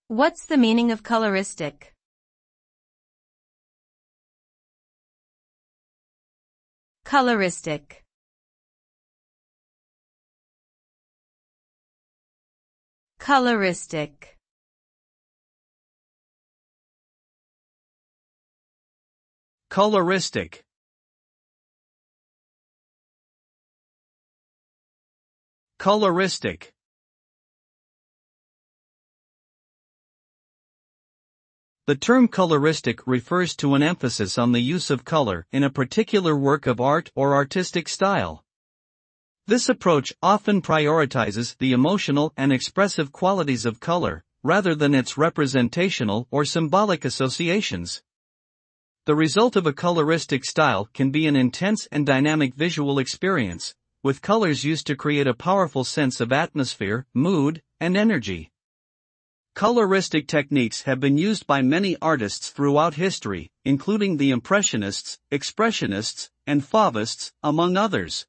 What's the meaning of coloristic? Coloristic. Coloristic. Coloristic. Coloristic. The term coloristic refers to an emphasis on the use of color in a particular work of art or artistic style. This approach often prioritizes the emotional and expressive qualities of color, rather than its representational or symbolic associations. The result of a coloristic style can be an intense and dynamic visual experience, with colors used to create a powerful sense of atmosphere, mood, and energy. Coloristic techniques have been used by many artists throughout history, including the Impressionists, Expressionists, and Fauvists, among others.